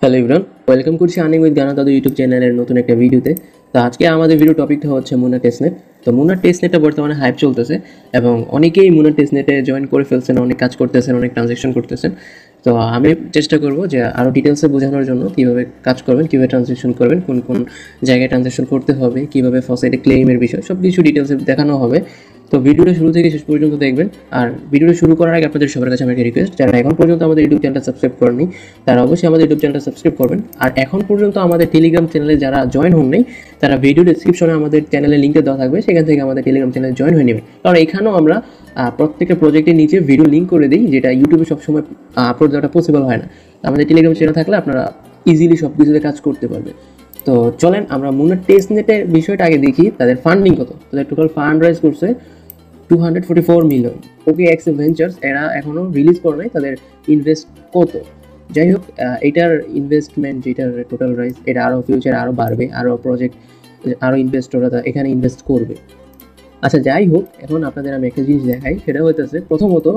Hello everyone, welcome করছি earning with গানা দাদু YouTube চ্যানেলের নতুন একটা ভিডিওতে। তো আজকে আমাদের ভিডিও টপিকটা হচ্ছে মুনা টেস্টনেট। তো মুনা টেস্টনেটটা বর্তমানে হাইপ চলতেছে এবং অনেকেই মুনা টেস্টনেটে জয়েন করে ফেলছেন, অনেক কাজ করতেছেন, অনেক ট্রানজ্যাকশন করতেছেন। তো আমি চেষ্টা করব যে আরও ডিটেলসে বোঝানোর জন্য কীভাবে কাজ করবেন, কীভাবে ট্রানজ্যাকশন করবেন, কোন কোন জায়গায় ট্রানজ্যাকশন করতে হবে, কীভাবে ফসেটে ক্লেইমের বিষয় সব কিছু ডিটেলসে দেখানো হবে। তো ভিডিওটা শুরু থেকে শেষ পর্যন্ত দেখবেন। আর ভিডিওটা শুরু করার আগে আপনাদের সবার কাছে আমার একটা রিকোয়েস্ট, যারা এখন পর্যন্ত আমাদের ইউটিউব চ্যানেলটা সাবস্ক্রাইব করেননি তারা অবশ্যই আমাদের ইউটিউব চ্যানেলটা সাবস্ক্রাইব করবেন। আর এখন পর্যন্ত আমাদের টেলিগ্রাম চ্যানেলে যারা জয়েন হননি তারা ভিডিও ডিসক্রিপশনে আমাদের চ্যানেলের লিঙ্কটা দেওয়া থাকবে, সেখান থেকে আমাদের টেলিগ্রাম চ্যানেলে জয়েন হয়ে নেবেন। কারণ এখানেও আমরা প্রত্যেকটা প্রজেক্টের নিচে ভিডিও লিঙ্ক করে দিই, যেটা ইউটিউবে সবসময় আপলোড দেওয়াটা পসিবল হয় না। আমাদের টেলিগ্রাম চ্যানেল থাকলে আপনারা ইজিলি সব কিছুতে কাজ করতে পারবেন। তো চলেন আমরা মুনা টেস্টনেটের বিষয়টা আগে দেখি। তাদের ফান্ডিং কত, তাদের টোটাল ফান্ড রাইজ করছে 244 মিলিয়ন। OKX ভেঞ্চার্স এরা এখনও রিলিজ করে নাই তাদের ইনভেস্ট কত। যাই হোক, এটার ইনভেস্টমেন্ট যেটার টোটাল রাইজ এটা আরও ফিউচারে আরও বাড়বে, আরও প্রজেক্ট, আরও ইনভেস্টররা এখানে ইনভেস্ট করবে। আচ্ছা যাই হোক, এখন আপনাদের আমি একটা জিনিস দেখাই, সেটা হইতেছে প্রথমত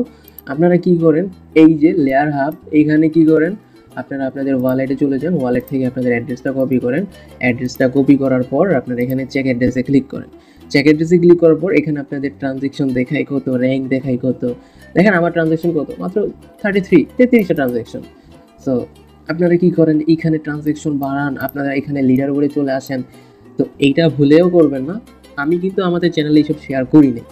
আপনারা কি করেন, এই যে লেয়ার হাব এইখানে কি করেন, আপনারা আপনাদের ওয়ালেটে চলে যান, ওয়ালেট থেকে আপনাদের অ্যাড্রেসটা কপি করেন। অ্যাড্রেসটা কপি করার পর আপনারা এখানে চেক অ্যাড্রেসে ক্লিক করেন। চেক অ্যাড্রেসে ক্লিক করার পর এখানে আপনাদের ট্রানজ্যাকশন দেখাই কত, র্যাঙ্ক দেখাই কত। দেখেন আমার ট্রানজ্যাকশন কত, মাত্র 33টা ট্রানজ্যাকশন। সো আপনারা কি করেন, এইখানে ট্রানজ্যাকশন বাড়ান, আপনারা এখানে লিডার বোর্ডে চলে আসেন। তো এইটা ভুলেও করবেন না। আমি কিন্তু আমাদের চ্যানেলে এইসব শেয়ার করি না।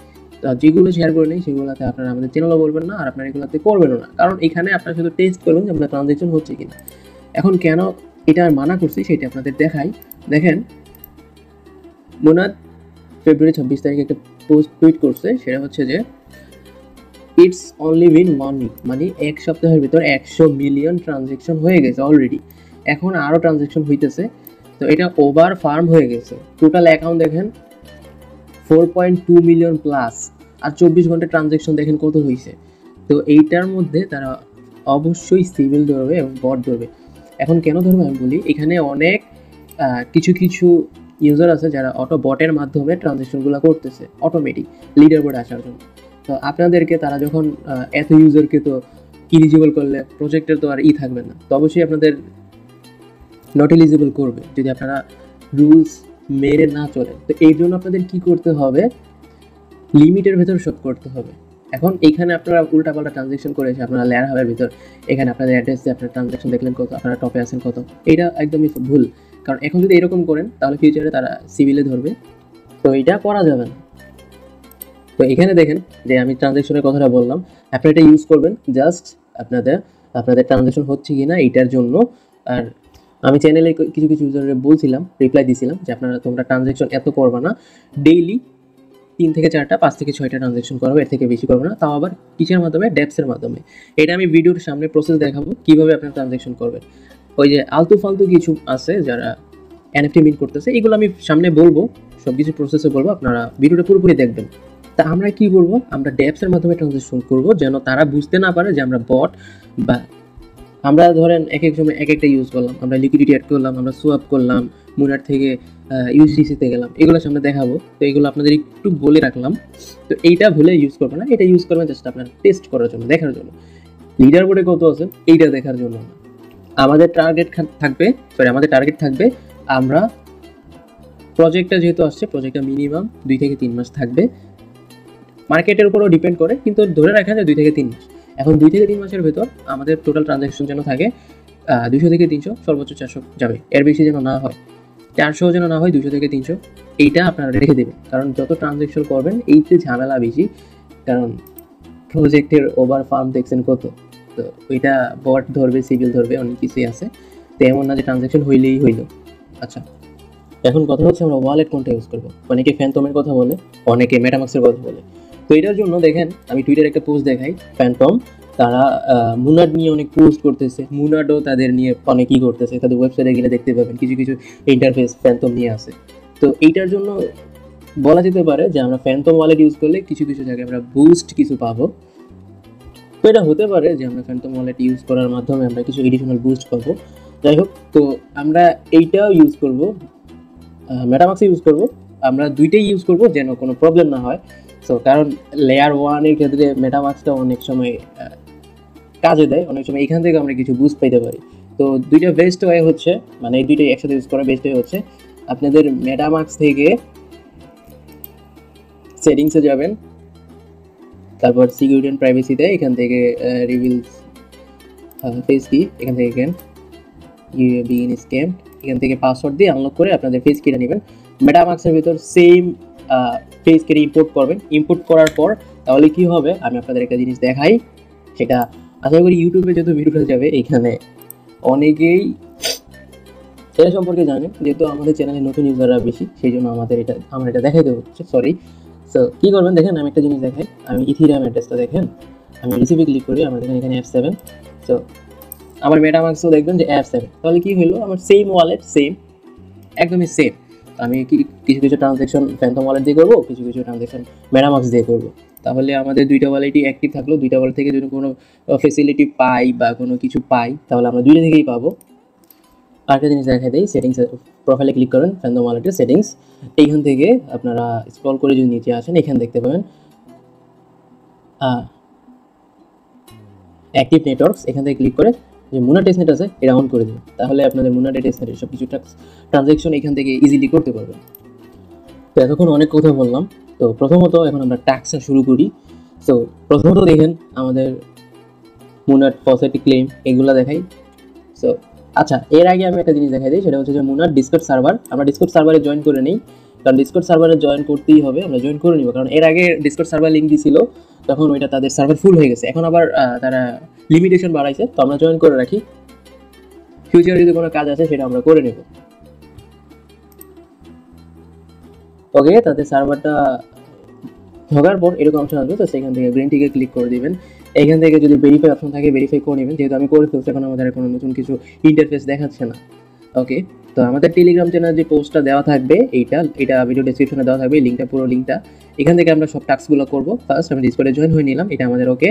তো যেগুলো শেয়ার করে নেই সেগুলোতে আপনারা আমাদের চ্যানেলও বলবেন না, আর আপনারা এগুলোতে করবেনও না। কারণ এখানে আপনারা শুধু টেস্ট করবেন যে আপনার ট্রানজ্যাকশন হচ্ছে কিনা। এখন কেন এটা মানা করছি সেটা আপনাদের দেখাই। দেখেন, মোনাদ ফেব্রুয়ারি 26 তারিখে একটা পোস্ট টুইট করছে, সেটা হচ্ছে যে ইটস অনলি বিন 1 উইক, মানে এক সপ্তাহের ভিতর 100 মিলিয়ন ট্রানজ্যাকশন হয়ে গেছে অলরেডি। এখন আরও ট্রানজ্যাকশন হইতেছে। তো এটা ওভার ফার্ম হয়ে গেছে। টোটাল অ্যাকাউন্ট দেখেন 4.2 মিলিয়ন প্লাস, আর 24 ঘন্টা ট্রানজ্যাকশন দেখেন কত হয়েছে। তো এইটার মধ্যে তারা অবশ্যই সিভিল ধরবে এবং বট ধরবে। এখন কেন ধরবে আমি বলি, এখানে অনেক কিছু কিছু ইউজার আছে যারা অটো বটের মাধ্যমে ট্রানজ্যাকশনগুলো করতেছে অটোমেটিক লিডার বোর্ডে আসার জন্য। তো আপনাদেরকে তারা যখন এত ইউজারকে তো ইলিজিবল করলে প্রজেক্টের তো আর থাকবে না, তো অবশ্যই আপনাদের নট এলিজিবল করবে যদি আপনারা রুলস মেনে না চলেন। তো এই জন্য আপনাদের কি করতে হবে, লিমিটের ভেতর সব করতে হবে। এখন এইখানে আপনারা উল্টাপাল্টা ট্রানজ্যাকশন করেছে আপনারা লেয়ার হাবের ভিতর, এখানে আপনাদের অ্যাড্রেস দিয়ে আপনারা ট্রানজ্যাকশন দেখলেন কত, আপনারা টপে আছেন কত। এটা একদমই ভুল। কারণ এখন যদি এরকম করেন তাহলে ফিউচারে তারা সিভিলে ধরবে। তো এটা করা যাবে না। তো এখানে দেখেন যে আমি ট্রানজ্যাকশনের কথাটা বললাম, আপনারা এটা ইউজ করবেন জাস্ট আপনাদের ট্রানজ্যাকশন হচ্ছে কি না এইটার জন্য। আর আমি চ্যানেলে কিছু কিছু ইউজারের বলছিলাম, রিপ্লাই দিয়েছিলাম যে তোমরা ট্রানজ্যাকশন এত করবে না, ডেইলি 3 থেকে 4টা 5 থেকে 6টা ট্রানজ্যাকশন করবে, এর থেকে বেশি করবে না। তাও আবার কিসের মাধ্যমে, ডেপসের মাধ্যমে। এটা আমি ভিডিওর সামনে প্রসেস দেখাবো কীভাবে আপনারা ট্রানজ্যাকশন করবেন। ওই যে আলতু ফালতু কিছু আছে যারা NFT মিন করতেছে, এগুলো আমি সামনে বলবো, সব কিছু প্রসেসে বলবো, আপনারা ভিডিওটা পুরোপুরি দেখবেন। তা আমরা কি করব, আমরা ডেপসের মাধ্যমে ট্রানজ্যাকশন করব, যেন তারা বুঝতে না পারে যে আমরা বট। বা আমরা ধরেন এক এক সময় এক একটা ইউজ করলাম, আমরা লিকুইডিটি অ্যাড করলাম, আমরা সোয়াপ করলাম, মুনার থেকে ইউএসডিসিতে গেলাম, এগুলো সামনে দেখাবো। তো এগুলো আপনাদের একটু বলে রাখলাম। তো এইটা ভুলে ইউজ করবেন না, এটা ইউজ করবেন জাস্ট আপনার টেস্ট করার জন্য, দেখার জন্য, লিডার বোর্ডে কত আছেন এইটা দেখার জন্য না। আমাদের টার্গেট থাকবে আমরা প্রজেক্টটা যেহেতু আসছে, প্রজেক্টটা মিনিমাম 2 থেকে 3 মাস থাকবে। মার্কেটের উপরও ডিপেন্ড করে, কিন্তু ধরে রাখেন যে 2 থেকে 3 মাস। এখন 2 থেকে 3 মাসের ভেতর আমাদের টোটাল ট্রানজ্যাকশন যেন থাকে 200 থেকে 300, সর্বোচ্চ 400 যাবে, এর বেশি যেন না হয়। 400 যেন না হয়, 200 থেকে 300 এইটা আপনারা রেখে দেবেন। কারণ যত ট্রানজ্যাকশন করবেন এইতে ঝামেলা বেশি, কারণ প্রজেক্টের ওভার ফার্ম দেখছেন কত। তো ওইটা বট ধরবে, সিভিল ধরবে, অনেক কিছুই আছে। তো এমন না যে ট্রানজ্যাকশন হইলেই হইল। আচ্ছা, এখন কথা হচ্ছে আমরা ওয়ালেট কোনটা ইউজ করবো। অনেকে ফ্যান্টমের কথা বলে, অনেকে মেটামাক্সের কথা বলে। তো এটার জন্য দেখেন আমি টুইটারে একটা পোস্ট দেখাই, ফ্যান্টম তারা মুনাড নিয়ে অনেক পোস্ট করতেছে, মুনাডও তাদের নিয়ে অনেক ই করতেছে, তাদের ওয়েবসাইটে গেলে দেখতে পাবেন কিছু কিছু ইন্টারফেস ফ্যান্টম নিয়ে আসে। তো এইটার জন্য বলা যেতে পারে যে আমরা ফ্যান্টম ওয়ালেট ইউজ করলে কিছু কিছু জায়গায় আমরা বুস্ট কিছু পাবো। তো এটা হতে পারে যে আমরা ফ্যান্টম ওয়ালেট ইউজ করার মাধ্যমে আমরা কিছু এডিশনাল বুস্ট পাবো। যাই হোক, তো আমরা এইটাও ইউজ করব, মেটামাক্স ইউজ করব, আমরা দুইটাই ইউজ করব যেন কোনো প্রবলেম না হয়। সো কারণ লেয়ার 1-এর ক্ষেত্রে মেটামাক্সটা অনেক সময় কাজে দেয়, অনেক সময় এখান থেকে আমরা কিছু বুস্ট পাইতে পারি। তো দুইটা বেস্ট ওয়ে হচ্ছে, মানে এই দুইটাই একসাথে ইউজ করা বেস্ট ওয়ে হচ্ছে আপনাদের মেটামাস্ক থেকে সেটিংসে যাবেন, তারপর সিকিউরিটি অ্যান্ড প্রাইভেসিতে এখান থেকে রিভিল ফেস কি, এখান থেকে বিগিন স্ক্যাম, এখান থেকে পাসওয়ার্ড দিয়ে আনলক করে আপনাদের ফেস কিটা নেবেন। মেটামাস্কের ভিতর সেম ফেস কিটা ইম্পোর্ট করবেন। ইম্পোর্ট করার পর তাহলে কি হবে আমি আপনাদের একটা জিনিস দেখাই, সেটা আশা করি ইউটিউবে যত ভিডিওটা যাবে এখানে অনেকেই এটা সম্পর্কে জানেন, যেহেতু আমাদের চ্যানেলে নতুন ইউজাররা বেশি সেই জন্য আমার এটা দেখাইতে হচ্ছে, সরি। সো কী করবেন দেখেন, আমি একটা জিনিস দেখাই, আমি ইথিরিয়াম অ্যাড্রেসটা দেখেন, আমি রিসিভে ক্লিক করি, আমার দেখেন এখানে F7, সো আমার মেটামাস্কও দেখবেন যে F7, তাহলে কি হলো আমার সেম ওয়ালেট, সেম একদমই সেম। আমি কিছু কিছু ট্রানজ্যাকশন ফ্যান্টম ওয়ালেট দিয়ে করবো, কিছু কিছু ট্রানজ্যাকশন মেটামাস্ক দিয়ে করবো, তাহলে আমাদের দুইটা ওয়ালেটই অ্যাক্টিভ থাকলো। দুইটা ওয়ালেট থেকে যদি কোনো ফেসিলিটি পাই বা কোনো কিছু পাই তাহলে আমরা দুইটা থেকেই পাবো। আরেকটা জিনিস দেখাই দিই, সেটিংস প্রোফাইলে ক্লিক করেন, ফ্যান্টম ওয়ালেটের সেটিংস, এইখান থেকে আপনারা স্ক্রল করে যদি নিচে আসেন এখানে দেখতে পাবেন অ্যাক্টিভ নেটওয়ার্কস, এখান থেকে ক্লিক করে যে মুনা টেস্টনেট আছে এটা অন করে দিন, তাহলে আপনাদের মুনা টেস্টনেটের সব কিছু ট্রানজ্যাকশন এখান থেকে ইজিলি করতে পারবেন। তো এতক্ষণ অনেক কথা বললাম, তো প্রথমত এখন আমরা টাস্কটা শুরু করি। সো প্রথমত দেখেন আমাদের মুনার পজিটিভ ক্লেম এগুলো দেখাই। সো আচ্ছা, এর আগে আমি একটা জিনিস দেখাই দিই, সেটা হচ্ছে যে মুনার ডিসকর্ড সার্ভার, আমরা ডিসকর্ড সার্ভারে জয়েন করে নিই, কারণ ডিসকর্ড সার্ভারে জয়েন করতেই হবে, আমরা জয়েন করে নিব, কারণ এর আগে ডিসকর্ড সার্ভার লিঙ্ক দিয়েছিল তখন ওইটা তাদের সার্ভার ফুল হয়ে গেছে, এখন আবার তারা লিমিটেশন বাড়াইছে, তো আমরা জয়েন করে রাখি, ফিউচারে যদি কোনো কাজ আছে সেটা আমরা করে নেব। ওকে, তাদের সার্ভারটা ঢোকার পর এরকম অপশন আসবে, তো সেখান থেকে গ্রিন টিকে ক্লিক করে দিবেন। এখান থেকে যদি ভেরিফাই অপশন থাকে ভেরিফাই করে নেবেন, যেহেতু আমি করে ফেলছি এখন আমাদের কোনো নতুন কিছু ইন্টারফেস দেখাচ্ছে না। ওকে, তো আমাদের টেলিগ্রাম চ্যানেল যে পোস্টটা দেওয়া থাকবে এটা ভিডিও ডেসক্রিপশনে দেওয়া থাকবে, লিঙ্কটা পুরো লিঙ্কটা, এখান থেকে আমরা সব টাস্কগুলো করবো। ফার্স্ট আমি ডিসকর্ডে জয়েন হয়ে নিলাম, এটা আমাদের ওকে।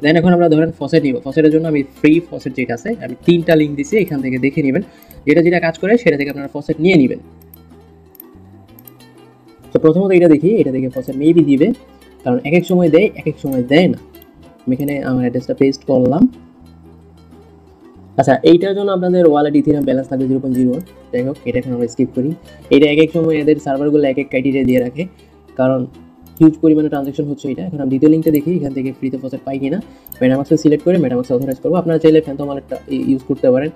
দেন এখন আমরা ধরেন ফসেট নিব, ফসেটের জন্য আমি ফ্রি ফসেট যেটা আছে আমি 3টা লিঙ্ক দিছি, এখান থেকে দেখে নেবেন, যেটা যেটা কাজ করে সেটা থেকে আপনারা ফসেট নিয়ে নেবেন। তো প্রথমত এটা দেখি, এটা দেখে ফসেট মেবি দিবে, কারণ এক এক সময় দেয় এক এক সময় দেয় না। আমি এখানে আমার অ্যাড্রেসটা পেস্ট করলাম। আচ্ছা, এইটার জন্য আপনাদের ওয়ালেট ইথিরিয়াম ব্যালেন্স থাকবে 0.01, যাই হোক এটা এখন আমরা স্কিপ করি। এটা এক এক সময় এদের সার্ভারগুলো এক এক ক্রাইটেরিয়া দিয়ে রাখে, কারণ হিউজ পরিমাণে ট্রানজ্যাকশন হচ্ছে এটা। এখন আমি দ্বিতীয় লিঙ্কটা দেখি এখান থেকে ফ্রিতে ফসেট পাই কিনা, মেটামাক্সে সিলেক্ট করে মেটামাক্সে অথরাইজ করবো। আপনারা চাইলে ফ্যান্টম ওয়ালেটটা ইউজ করতে পারেন,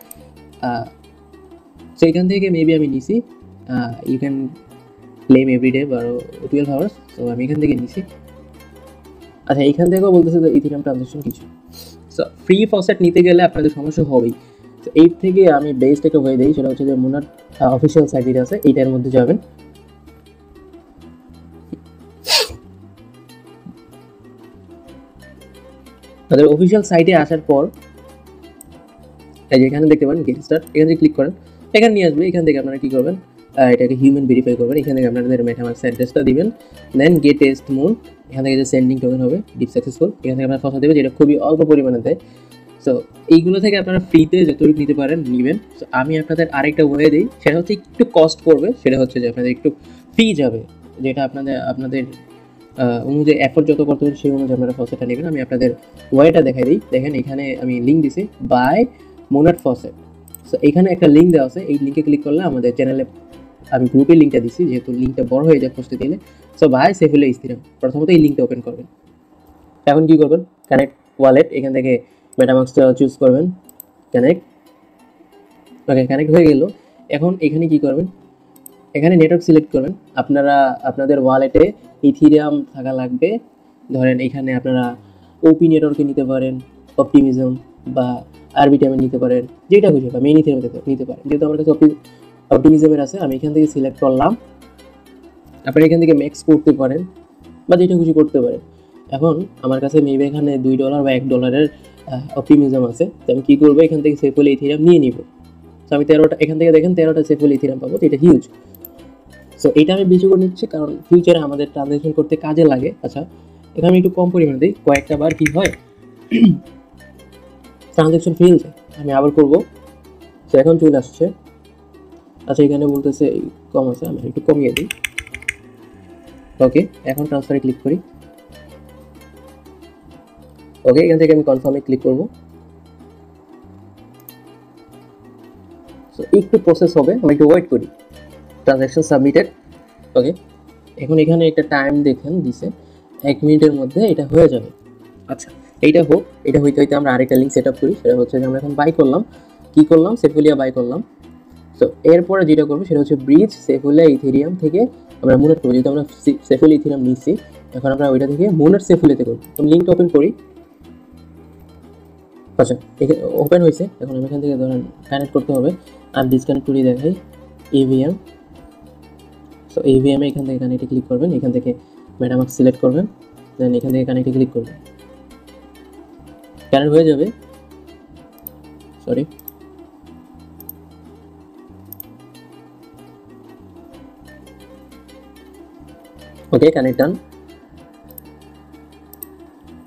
সেইখান থেকে মেবি আমি নিছি, you can claim everyday 12 hours, তো আমি এখান থেকে নিছি। আচ্ছা, এইখান থেকেও বলতেছে যে ইথিরিয়াম ট্রানজ্যাকশন কিছু। সো ফ্রি ফসেট নিতে গেলে আপনাদের সমস্যা হবেই। তো এই থেকে আমি বেস্ট একটা হয়ে দিই, সেটা হচ্ছে যে মুনার অফিসিয়াল সাইট যেটা আছে এইটার মধ্যে যাবেন। তাদের অফিসিয়াল সাইটে আসার পর এই যে এখানে দেখতে পারেন গেট স্টার্ট, এখান থেকে ক্লিক করেন, এখানে নিয়ে আসবে। এখান থেকে আপনারা কী করবেন, এটাকে হিউম্যান ভেরিফাই করবেন, এখান থেকে আপনাদের মেটামাস্ক অ্যাড্রেসটা দিবেন, দেন গেট টেস্ট মুন, এখান থেকে যে সেন্ডিং টোকেন হবে ডিপ সাকসেসফুল, এখান থেকে আপনারা ফসা দেবে, যেটা খুবই অল্প পরিমাণে দেয়। সো এইগুলো থেকে আপনারা ফ্রিতে যতটুকু নিতে পারেন নেবেন। সো আমি আপনাদের আরেকটা ওয়ে দিই, সেটা হচ্ছে একটু কস্ট করবে, সেটা হচ্ছে যে আপনাদের একটু ফি যাবে, যেটা আপনাদের অনুযায়ী এফোর্ট যত করতে হবে সেই অনুযায়ী আপনারা ফসেটটা নেবেন। আমি আপনাদের ওয়েটা দেখাই দিই, দেখেন এখানে আমি লিঙ্ক দিছি বাই মোনাট ফসেট। সো এখানে একটা লিঙ্ক দেওয়া আছে, এই লিঙ্কে ক্লিক করলে আমাদের চ্যানেলে আমি গ্রুপে লিঙ্কটা দিচ্ছি, যেহেতু লিঙ্কটা বড় হয়ে যায় পোস্টে দিলে। সো বাই সেফুল্লাহ ইথিরিয়াম, প্রথমত এই লিঙ্কটা ওপেন করবেন। এখন কী করবেন, কানেক্ট ওয়ালেট, এখান থেকে মেটামাস্কটা চুজ করবেন, কানেক্ট। ওকে, কানেক্ট হয়ে গেল। এখন এখানে কি করবেন, এখানে নেটওয়ার্ক সিলেক্ট করবেন। আপনারা আপনাদের ওয়ালেটে ইথিরিয়াম থাকা লাগবে, ধরেন এখানে আপনারা ওপি নেটওয়ার্কে নিতে পারেন, অপটিমিজম বা আরবিটিএমে নিতে পারেন, যেটা খুশি বা মেইন ইথিরিয়ামে নিতে পারেন। যেহেতু আমার কাছে অপটিমিজমের আছে আমি এখান থেকে সিলেক্ট করলাম, আপনারা এখান থেকে ম্যাক্স করতে পারেন বা যেটা খুশি করতে পারেন। এখন আমার কাছে মেবি এখানে $2 বা $1 অপটিমিজম আছে, তো আমি কী করবো, এখান থেকে সেফুল ইথিরিয়াম নিয়ে নিব। সো আমি 13টা, এখান থেকে দেখেন 13টা সেফুল ইথিরিয়াম পাবো, তো এটা হিউজ। সো এটা আমি বেশি করে নিচ্ছি কারণ ফিউচারে আমাদের ট্রানজ্যাকশন করতে কাজে লাগে। আচ্ছা, এখানে আমি একটু কম পরিমাণে দিই, কয়েকটা বার কী হয় ট্রানজ্যাকশন ফেল যায়, আমি আবার করবো। সো এখন চলে আসছে। আচ্ছা, এখানে বলতেছে কম আছে, আমি একটু কমিয়ে দিই। ওকে, এখন ট্রান্সফারে ক্লিক করি। ওকে, এখান থেকে আমি কনফার্মে ক্লিক করব। সো একটু প্রসেস হবে, আমরা একটু ওয়েট করি। Transaction submitted. ওকে, এখন এখানে একটা টাইম দেখেন দিছে, 1 মিনিটের মধ্যে এটা হয়ে যাবে। আচ্ছা, এইটা হোক, এটা হইতে হইতে আমরা আরেকটা লিঙ্ক সেট আপ করি। সেটা হচ্ছে যে আমরা এখন বাই করলাম, কি করলাম, সেফুলিয়া বাই করলাম। সো এরপরে যেটা করবো সেটা হচ্ছে ব্রিজ সেফুলিয়া ইথেরিয়াম থেকে আমরা মুনাট করবো। যেহেতু আমরা সেফুলিয়া ইথেরিয়াম নিচ্ছি, এখন আমরা ওইটা থেকে মুনাট সেফুলিয়াতে করবো। তো লিঙ্কটা ওপেন করি। আচ্ছা, এখানে ওপেন হয়েছে। এখন আমি এখান থেকে ধরেন কানেক্ট করতে হবে, আমি ডিসকানেক্ট করে দেখাই ইভিএম। সো ইভিএমে এখান থেকে কানেক্টে ক্লিক করবেন, এখান থেকে মেটামাস্ক সিলেক্ট করবেন, দেন এখান থেকে কানেক্টে ক্লিক করবেন, কানেক্ট হয়ে যাবে। সরি, ওকে, কানেক্ট ডান।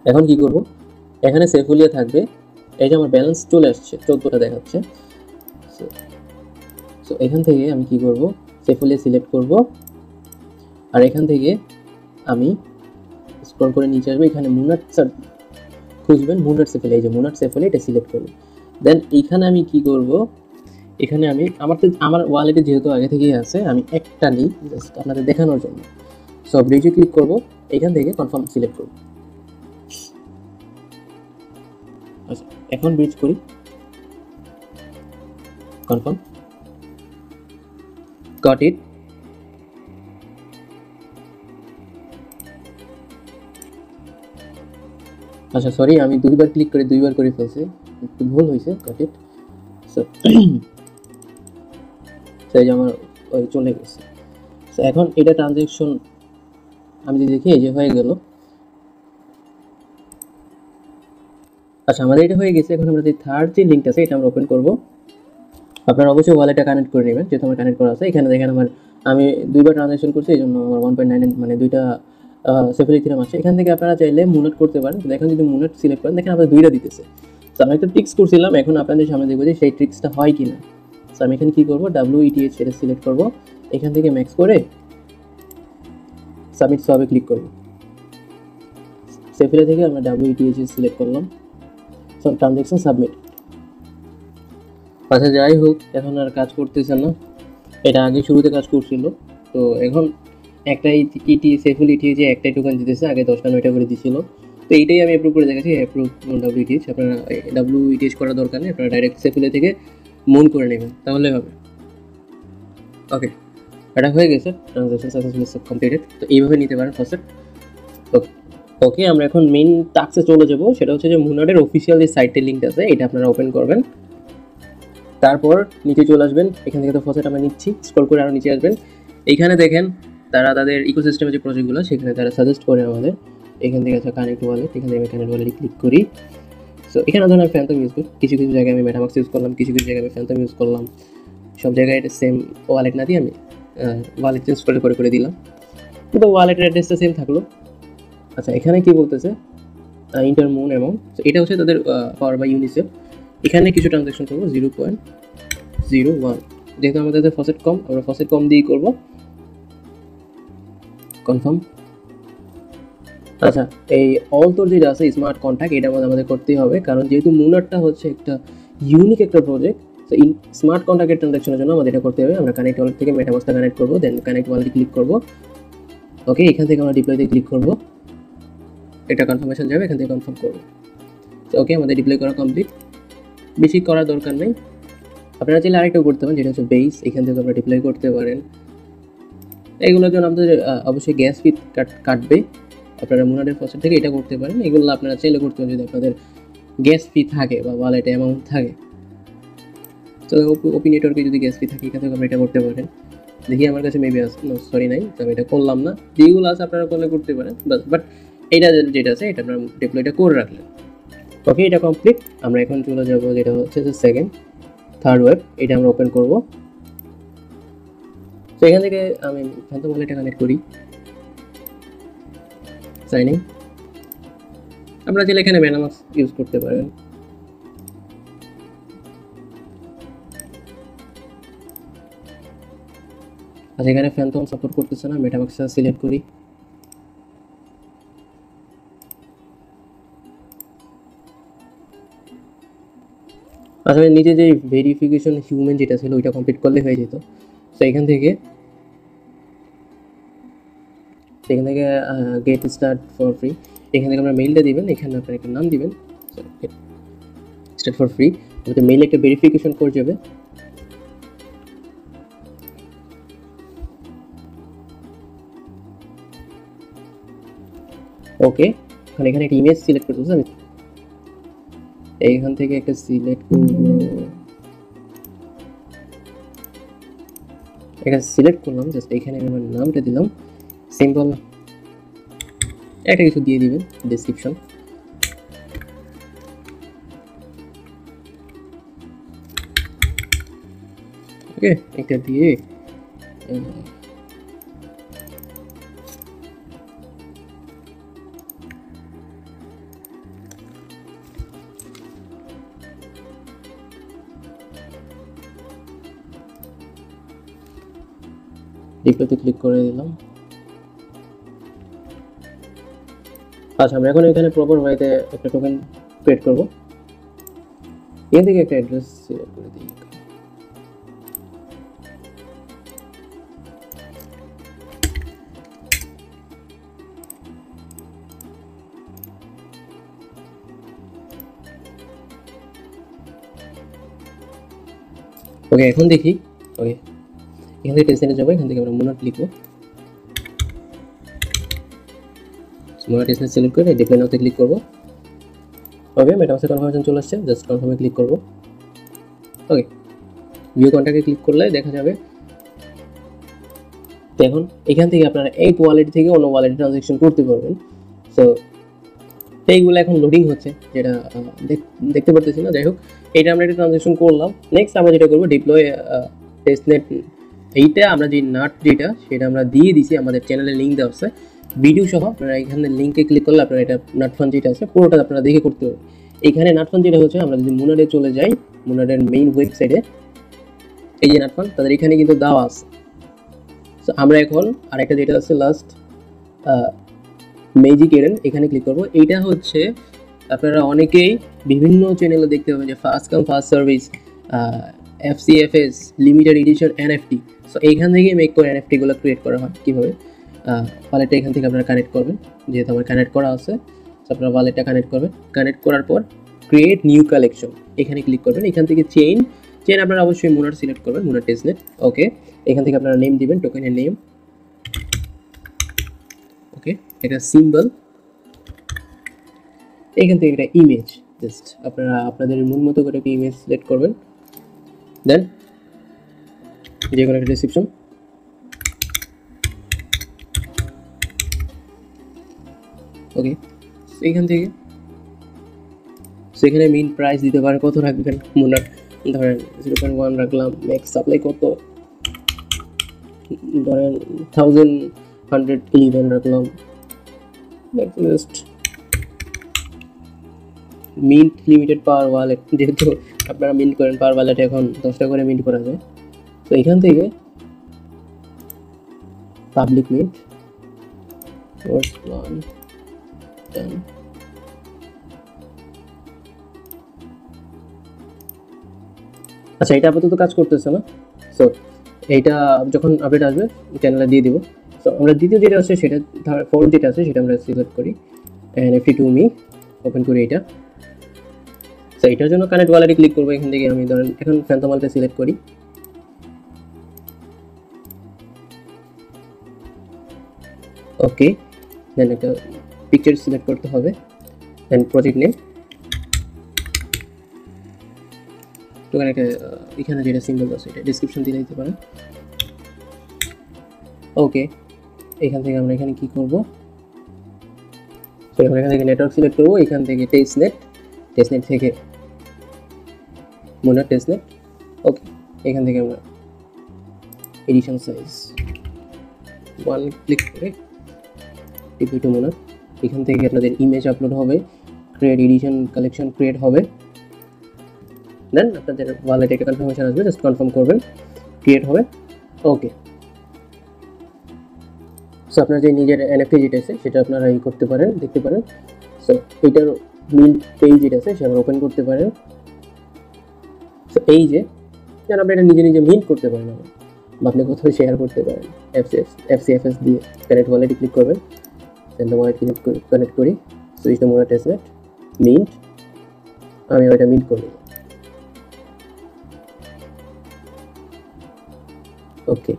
এখন কি করব, এখানে সেফুলিয়া থাকবে, এই যে আমার ব্যালেন্স চলে আসছে, 14টা দেখাচ্ছে। সো এখান থেকে আমি কি করব, সেফুলিয়া সিলেক্ট করব, আর এখান থেকে আমি স্ক্রল করে নিচে আসবে, এখানে মুনাট খুঁজবেন, মুনাট সেফুলিয়া, এই যে মুনাট সেফুলিয়া, এটা সিলেক্ট করব। দেন এইখানে আমি কি করব, এখানে আমি আমার ওয়ালেটে যেহেতু আগে থেকেই আছে, আমি একটা নিই জাস্ট আপনাদের দেখানোর জন্য। সো ব্রিজে ক্লিক করব, এখান থেকে কনফার্ম সিলেক্ট করব। আচ্ছা, এখন ব্রিজ করি, কনফার্ম, গট ইট। আচ্ছা সরি, আমি দুইবার ক্লিক করে দুইবার করে ফেলছি, একটু ভুল হয়েছে, গট ইট। সো সেই যে আমার ওই চলে গেছে। সো এখন এটা ট্রানজ্যাকশন আমি যদি দেখি, এই যে হয়ে গেল। আচ্ছা, আমাদের এটা হয়ে গেছে। এখন আমরা যে থার্ড যে লিঙ্কটা আছে এটা আমরা ওপেন করব। আপনারা অবশ্যই ওয়ালেটটা কানেক্ট করে নেবেন, যেহেতু আমার কানেক্ট করা আছে। এখানে দেখেন আমি দুইবার ট্রানজ্যাকশন করছি, এই জন্য আমার 1.99 মানে দুইটা সেফুলি ইথেরিয়াম আছে। এখান থেকে আপনারা চাইলে মুনাট করতে পারেন। দেখেন যদি মুনাট সিলেক্ট করেন, দেখেন আপনার দুইটা দিতেছে। তো আমি একটা ট্রিক্স করছিলাম, এখন আপনাদের সামনে দেখবো যে সেই ট্রিক্সটা হয় কি না। তো আমি এখানে কী করবো, WETH সেটা সিলেক্ট করবো, এখান থেকে ম্যাক্স করে সাবমিট সবে ক্লিক করবো। সেফুলিয়া থেকে আমরা WETH সিলেক্ট করলাম, সব ট্রানজ্যাকশন সাবমিট। আচ্ছা যাই হোক, এখন আর কাজ করতেছে না, এটা আগে শুরুতে কাজ করছিল। তো এখন একটাই সেফুল ইটি যে একটাই টোকেন দিতেছে, আগে 10টা 9টা করে দিছিল। তো এইটাই আমি অ্যাপ্রুভ করে দেখাচ্ছি, অ্যাপ্রুভ WETH। আপনারা WETH করার দরকার নেই, আপনারা ডাইরেক্ট সেফুলে থেকে মন করে নেবেন, তাহলে হবে। ওকে, এটা হয়ে গেছে, ট্রানজ্যাকশন সাকসেসফুলি কমপ্লিটেড। তো এইভাবে নিতে পারেন ফার্স্ট। ওকে ওকে, আমরা এখন মেইন টাস্কে চলে যাব। সেটা হচ্ছে যে মুনাটের অফিসিয়াল যে সাইটের লিঙ্ক আছে, এটা আপনারা ওপেন করবেন। তারপর নিচে চলে আসবেন, এখান থেকে তো ফসেট আমরা নিচ্ছি, স্ক্রল করে আরও নিচে আসবেন। এইখানে দেখেন তারা তাদের ইকোসিস্টেমের যে প্রজেক্টগুলো, সেখানে তারা সাজেস্ট করে আমাদের। এখান থেকে আছে কানেক্ট ওয়ালেট, এখান থেকে আমি কানেক্ট ওয়ালেটে ক্লিক করি। সো এখানে ধরুন আমি ফ্যান্টম ইউজ করি, কিছু কিছু জায়গায় আমি মেটামাক্স ইউজ করলাম, কিছু কিছু জায়গায় আমি ফ্যান্টম ইউজ করলাম। সব জায়গায় এটা সেম ওয়ালেট না দিয়ে আমি ওয়ালেট চেঞ্জ করে দিলাম, কিন্তু ওয়ালেটের অ্যাড্রেসটা সেম থাকলো। আচ্ছা, এখানে কি বলতেছে, ইন্টার মুন অ্যামাউন্ট, এটা হচ্ছে তাদের পাওয়ার বাই ইউনিসেফ। এখানে কিছু ট্রানজ্যাকশন করবো 0.01, যেহেতু আমাদের ফসেট কম, আমরা ফসেট কম দিয়েই করবো, কনফার্ম। আচ্ছা, এই অলতোর যেটা আছে স্মার্ট কন্ট্যাক্ট, এটার মধ্যে আমাদের করতেই হবে, কারণ যেহেতু মুনারটা হচ্ছে একটা ইউনিক একটা প্রজেক্ট। তো স্মার্ট কন্ট্যাক্টের ট্রানজ্যাকশনের জন্য আমাদের এটা করতে হবে। আমরা কানেক্ট ওয়ালেট থেকে মেটামাস্কটা কানেক্ট করবো, দেন কানেক্ট ওয়ালেটে ক্লিক করবো। ওকে, এখান থেকে আমরা ডিপ্লয়তে ক্লিক করবো, এটা কনফার্মেশন যাবে, এখান থেকে কনফার্ম করবো। তো ওকে, আমাদের ডিপ্লয় করা কমপ্লিট, বেশি করার দরকার নেই। আপনারা চাইলে আরেকটাও করতে পারেন, যেটা হচ্ছে বেস, এখান থেকে আপনারা ডিপ্লয় করতে পারেন। এগুলোর জন্য আপনাদের অবশ্যই গ্যাস ফি কাটবে। আপনারা মুনারের ফসেট থেকে এটা করতে পারেন, এগুলো আপনারা চাইলে করতে পারেন যদি আপনাদের গ্যাস ফি থাকে বা ওয়ালেটে অ্যামাউন্ট থাকে। তো ওপি নেটওয়ার্কে যদি গ্যাস ফি থাকে, এখান থেকে আপনি এটা করতে পারেন। দেখি আমার কাছে মেবি আছে, সরি নাই, তো আমি এটা করলাম না। যেগুলো আছে আপনারা করলে করতে পারেন, বাট এটা যেটা আছে এটা আপনারা ডিপ্লয়টা করে রাখলেন। ওকে, এটা কমপ্লিট। আমরা এখন চলে যাব যেটা হচ্ছে যে থার্ড ওয়েব, এটা আমরা ওপেন করব। তো এখান থেকে আমি ফ্যান্টম ওয়ালেটটা কানেক্ট করি, সাইনিং। আপনারা চাইলে এখানে মেটামাস্ক ইউজ করতে পারেন। আচ্ছা, এখানে ফ্যান্টম সাপোর্ট করতেছে না, মেটামাস্কটা সিলেক্ট করি। আসলে নিচে যে ভেরিফিকেশন হিউম্যান যেটা ছিল ওইটা কমপ্লিট করলে হয়ে যেত। তো এখান থেকে গেট স্টার্ট ফর ফ্রি, এখান থেকে আপনার মেইলটা দিবেন, এখানে আপনার একটা নাম দিবেন, স্টার্ট ফর ফ্রি। আমাদের মেইলে একটা ভেরিফিকেশন কোড যাবে। ওকে, এখানে একটা ইমেজ সিলেক্ট করতে হবে। আমি এইখান থেকে একটা সিলেক্ট করব, এখানে সিলেক্ট করলাম, জাস্ট এখানে আমার নামটা দিলাম, সিম্পল একটা কিছু দিয়ে দিবেন ডেসক্রিপশন। ওকে, একটা দিয়ে ডিপ্লোতে ক্লিক করে দিলাম। আচ্ছা, আমরা এখন এখানে প্রপার ওয়েতে একটা টোকেন ক্রিয়েট করব। এখান থেকে একটা অ্যাড্রেস সিলেক্ট করে দিই। ওকে, এখন দেখি। ওকে, এখান থেকে টেস্টে যাবো, এখান থেকে আমরা মোনাট লিখবো, মোনাট টেস্টে সিলেক্ট করে ডিপ্লয় নাওতে ক্লিক করবো। ওকে, মেটামাস্কের কনফার্মেশন চলে আসছে, জাস্ট কনফার্মে ক্লিক করবো। ওকে, ভিউ কন্ট্যাক্টে ক্লিক করলে দেখা যাবে। তো এখন এখান থেকে আপনারা এই ওয়ালেট থেকে অন্য ওয়ালেটে ট্রানজ্যাকশন করতে পারবেন। সো এইগুলো এখন লোডিং হচ্ছে, যেটা দেখতে পারতেছি না। যাই হোক, এইটা আমরা একটা ট্রানজ্যাকশন করলাম। নেক্সট আমরা যেটা করবো, ডিপ্লয় টেস্টনেট, এইটা আমরা যে নাট যেটা সেটা আমরা দিয়ে দিছি, আমাদের চ্যানেলে লিঙ্ক দেওয়া আছে ভিডিও সহ। আপনারা এখানে লিঙ্কে ক্লিক করলে আপনারা এটা নাটফান যেটা আছে পুরোটা আপনারা দেখে করতে পারবেন। এখানে নাটফান যেটা হচ্ছে, আমরা যদি মুনাডে চলে যাই, মুনাডের মেইন ওয়েবসাইটে এই যে নাটফান, তাদের এখানে কিন্তু দেওয়া আছে। সো আমরা এখন আরেকটা যেটা আছে লাস্ট ম্যাজিক এরেন, এখানে ক্লিক করব। এইটা হচ্ছে আপনারা অনেকেই বিভিন্ন চ্যানেলে দেখতে পাবেন যে first come first service, FCFS, limited edition NFT। So এইখান থেকে মেক করে NFTগুলো ক্রিয়েট করা হয়। কীভাবে? ওয়ালেটটা এখান থেকে আপনারা কানেক্ট করবেন, যেহেতু আমার কানেক্ট করা আছে। সো আপনারা ওয়ালেটটা কানেক্ট করবেন, কানেক্ট করার পর ক্রিয়েট নিউ কালেকশন এখানে ক্লিক করবেন। এখান থেকে চেইন আপনারা অবশ্যই মুনার সিলেক্ট করবেন, মুনার টেস্টনেট। ওকে, এখান থেকে আপনারা নেম দিবেন, টোকেনের নেম। ওকে, এটা সিম্বল, এখান থেকে একটা ইমেজ, জাস্ট আপনারা আপনাদের মন মতো করে একটা ইমেজ সিলেক্ট করবেন। দেন যে কোনো একটা ডেসক্রিপশন। ওকে, এইখান থেকে সেখানে মিন প্রাইস দিতে পারেন, কত রাখবেন মুনার, ধরেন 0.1 রাখলাম। ম্যাক্স সাপ্লাই কত, ধরেন 1111 রাখলাম। নেক্সট মিন্ট লিমিটেড পাওয়ার ওয়ালেট, যেহেতু আপনারা মিন্ট করেন পাওয়ার ওয়ালেটে এখন 10টা করে মিন্ট করা যায়। তো এখান থেকে পাবলিক মিন্ট আচ্ছা, এটা আপাতত কাজ করতেছে না। সো এইটা যখন আপডেট আসবে চ্যানেলে দিয়ে দিব। সো আমরা দ্বিতীয় যেটা আছে সেটা, ফোর্থ যেটা আছে সেটা আমরা সিলেক্ট করি, NFT টু মি, ওপেন করি এটা। সো এটার জন্য কানেক্ট ওয়ালেটে ক্লিক করবো। এখান থেকে আমি ধরেন এখন ফ্যান্টম ওয়ালেটে সিলেক্ট করি। ওকে, দেন একটা পিকচার সিলেক্ট করতে হবে, দেন প্রজেক্ট নেম, এখানে যেটা সিম্বল আছে এটা ডিসক্রিপশন দিয়ে দিতে পারেন। ওকে, এখান থেকে আমরা এখানে কি করব, তো এখান থেকে নেটওয়ার্ক সিলেক্ট করব, এখান থেকে টেস্টনেট থেকে মুনার টেস্টনেট। ওকে, এখান থেকে আমরা এডিশন সাইজ 1 ক্লিক করে টিপি টু মুনার। এখান থেকে আপনাদের ইমেজ আপলোড হবে, ক্রিয়েট এডিশন কালেকশন ক্রিয়েট হবে। দেন আপনাদের ওয়ালেটে একটা কনফার্মেশন আসবে, জাস্ট কনফার্ম করবেন, ক্রিয়েট হবে। ওকে, সো আপনার যে নিজের NFT যেটা আছে সেটা আপনারা এই করতে পারেন, দেখতে পারেন। সো এইটার মিন্ট পেজ যেটা আছে সেটা ওপেন করতে পারেন। তো এই যে যেন আপনি এটা নিজে নিজে মিন্ট করতে পারেন, বা আপনি কোথাও শেয়ার করতে পারেন। এফসিএফএস দিয়ে কানেক্ট ওয়ালেটে ক্লিক করবেন, সেন্ড ওয়ালেট কানেক্ট করি, switch the Muna testnet, mint. আমি ওইটা মিন্ট করে দেব। ওকে,